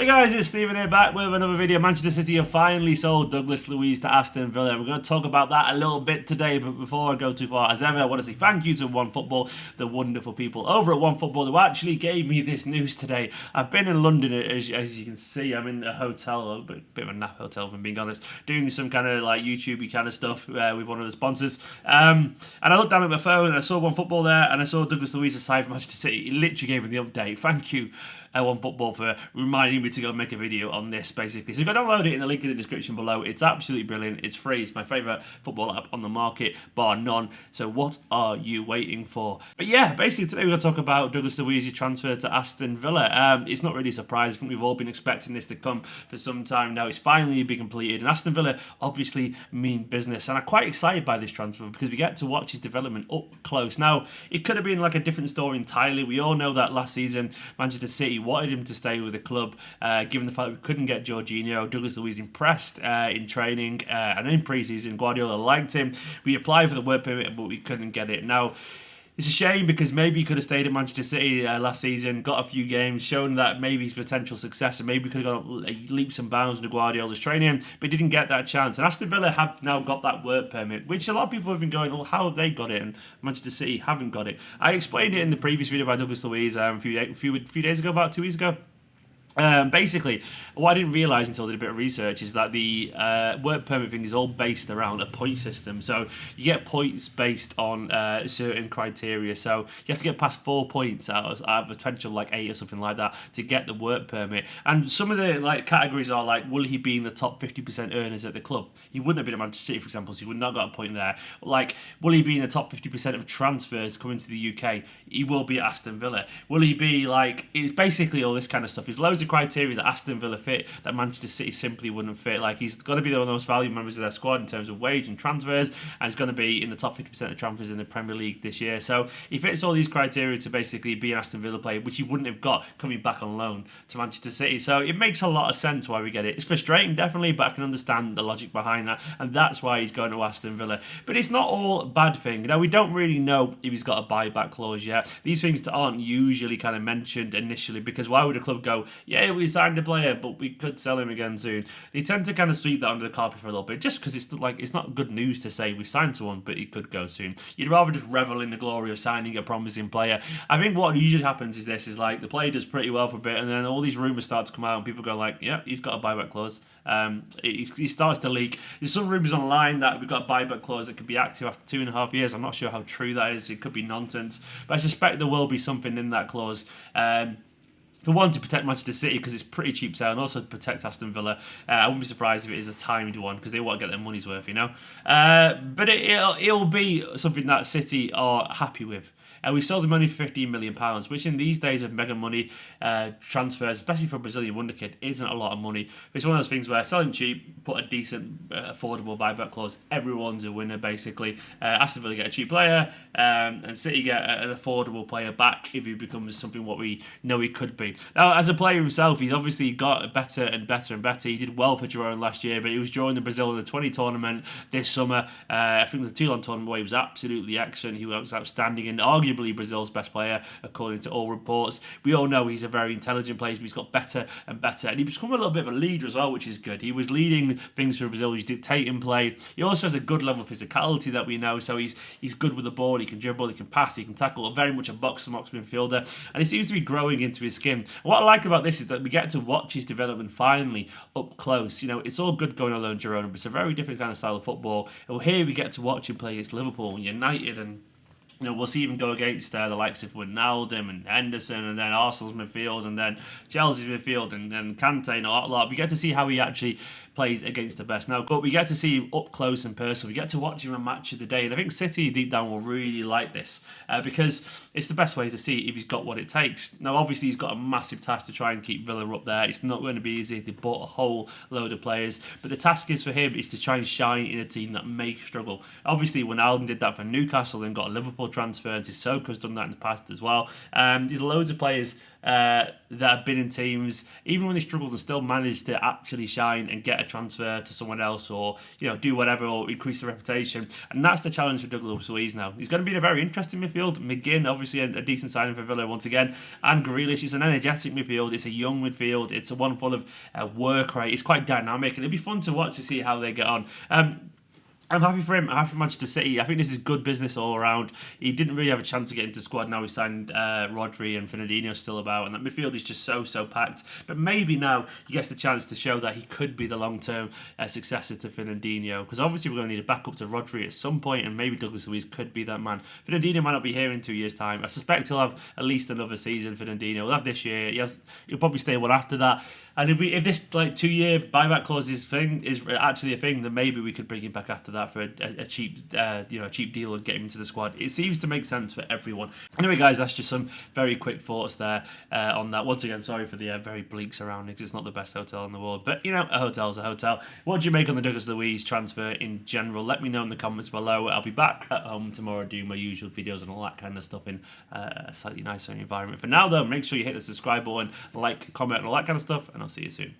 Hey guys, it's Steven here back with another video. Manchester City have finally sold Douglas Luiz to Aston Villa. We're going to talk about that a little bit today, but before I go too far, as ever, I want to say thank you to OneFootball, the wonderful people over at OneFootball who actually gave me this news today. I've been in London, as you can see. I'm in a hotel, a bit of a nap hotel if I'm being honest, doing some kind of like YouTube-y kind of stuff with one of the sponsors. And I looked down at my phone and I saw OneFootball there and I saw Douglas Luiz aside from Manchester City. He literally gave me the update. Thank you, OneFootball, for reminding me to go make a video on this, basically. So go download it in the link in the description below. It's absolutely brilliant. It's free. It's my favourite football app on the market, bar none. So what are you waiting for? But yeah, basically today we're going to talk about Douglas Luiz's transfer to Aston Villa. It's not really a surprise. I think we've all been expecting this to come for some time now. It's finally been completed. And Aston Villa obviously mean business. And I'm quite excited by this transfer because we get to watch his development up close. Now, it could have been like a different story entirely. We all know that last season, Manchester City wanted him to stay with the club, given the fact that we couldn't get Jorginho. Douglas Luiz impressed in training and in pre-season. Guardiola liked him. We applied for the work permit, but we couldn't get it. Now, it's a shame because maybe he could have stayed at Manchester City last season, got a few games, shown that maybe his potential success, and maybe could have gone leaps and bounds into Guardiola's training, but he didn't get that chance. And Aston Villa have now got that work permit, which a lot of people have been going, well, how have they got it? And Manchester City haven't got it. I explained it in the previous video by Douglas Luiz a few days ago, about 2 weeks ago. Basically, what I didn't realise until I did a bit of research is that the work permit thing is all based around a point system. So you get points based on certain criteria. So you have to get past 4 points out of a potential like 8 or something like that to get the work permit. And some of the like categories are like, will he be in the top 50% earners at the club? He wouldn't have been at Manchester City, for example, so he would not got a point there. Like, will he be in the top 50% of transfers coming to the UK? He will be at Aston Villa. Will he be like? It's basically all this kind of stuff. It's loads of criteria that Aston Villa fit that Manchester City simply wouldn't fit. Like, he's got to be one of the most valuable members of their squad in terms of wage and transfers, and he's going to be in the top 50% of transfers in the Premier League this year. So he fits all these criteria to basically be an Aston Villa player, which he wouldn't have got coming back on loan to Manchester City. So it makes a lot of sense why we get it. It's frustrating, definitely, but I can understand the logic behind that, and that's why he's going to Aston Villa. But it's not all a bad thing. Now, we don't really know if he's got a buyback clause yet. These things aren't usually kind of mentioned initially, because why would a club go, yeah, we signed a player, but we could sell him again soon? They tend to kind of sweep that under the carpet for a little bit, just because it's not good news to say we signed someone, but he could go soon. You'd rather just revel in the glory of signing a promising player. I think what usually happens is this: is like the player does pretty well for a bit, and then all these rumours start to come out, and people go like, yeah, he's got a buyback clause. He starts to leak. There's some rumours online that we've got a buyback clause that could be active after 2.5 years. I'm not sure how true that is. It could be nonsense, but I suspect there will be something in that clause. For one, to protect Manchester City, because it's pretty cheap sale, and also to protect Aston Villa. I wouldn't be surprised if it is a timed one, because they want to get their money's worth, you know. But it'll be something that City are happy with. We sold him only for £15 million, which in these days of mega money transfers, especially for a Brazilian wonderkid, isn't a lot of money. But it's one of those things where selling cheap, put a decent, affordable buyback clause, everyone's a winner, basically. Aston Villa get a cheap player, and City get an affordable player back if he becomes something what we know he could be. Now, as a player himself, he's obviously got better and better and better. He did well for Girona last year, but he was during the Brazil Under 20 tournament this summer. I think the Toulon tournament where he was absolutely excellent. He was outstanding and arguably Brazil's best player, according to all reports. We all know he's a very intelligent player, but he's got better and better, and he's become a little bit of a leader as well, which is good. He was leading things for Brazil. He's dictating play. He also has a good level of physicality that we know, so he's good with the ball. He can dribble, he can pass, he can tackle. Very much a box-to-box midfielder, and he seems to be growing into his skin. And what I like about this is that we get to watch his development finally up close. You know, it's all good going on loan Girona, but it's a very different kind of style of football. And here we get to watch him play against Liverpool and United, and you know, we'll see him go against the likes of Wijnaldum and Henderson, and then Arsenal's midfield, and then Chelsea's midfield, and then Kante and a lot. We get to see how he actually plays against the best. Now, but we get to see him up close and personal. We get to watch him a match of the day, and I think City deep down will really like this because it's the best way to see if he's got what it takes. Now, obviously, he's got a massive task to try and keep Villa up there. It's not going to be easy. They bought a whole load of players, but the task is for him is to try and shine in a team that may struggle. Obviously, Wijnaldum did that for Newcastle and got a Liverpool transfer, and Sissoko's done that in the past as well. There's loads of players that have been in teams, even when they struggled, and still managed to actually shine and get a transfer to someone else, or do whatever, or increase their reputation. And that's the challenge for Douglas Luiz now. He's going to be in a very interesting midfield. McGinn, obviously a decent signing for Villa once again, and Grealish. It's an energetic midfield. It's a young midfield. It's a one full of work rate. It's quite dynamic, and it'll be fun to watch to see how they get on. I'm happy for him. I'm happy for Manchester City. I think this is good business all around. He didn't really have a chance to get into the squad. Now he signed Rodri, and Fernandinho's still about, and that midfield is just so packed. But maybe now he gets the chance to show that he could be the long-term successor to Fernandinho, because obviously we're going to need a backup to Rodri at some point, and maybe Douglas Luiz could be that man. Fernandinho might not be here in 2 years' time. I suspect he'll have at least another season. Fernandinho will have this year. He'll probably stay one after that. And if this 2-year buyback clause is actually a thing, then maybe we could bring him back after that for a cheap deal and get him into the squad. It seems to make sense for everyone. Anyway, guys, that's just some very quick thoughts there on that. Once again, sorry for the very bleak surroundings. It's not the best hotel in the world, but a hotel's a hotel. What do you make on the Douglas Luiz transfer in general? Let me know in the comments below. I'll be back at home tomorrow doing my usual videos and all that kind of stuff in a slightly nicer environment. For now, though, make sure you hit the subscribe button, like, comment, and all that kind of stuff, and I'll see you soon.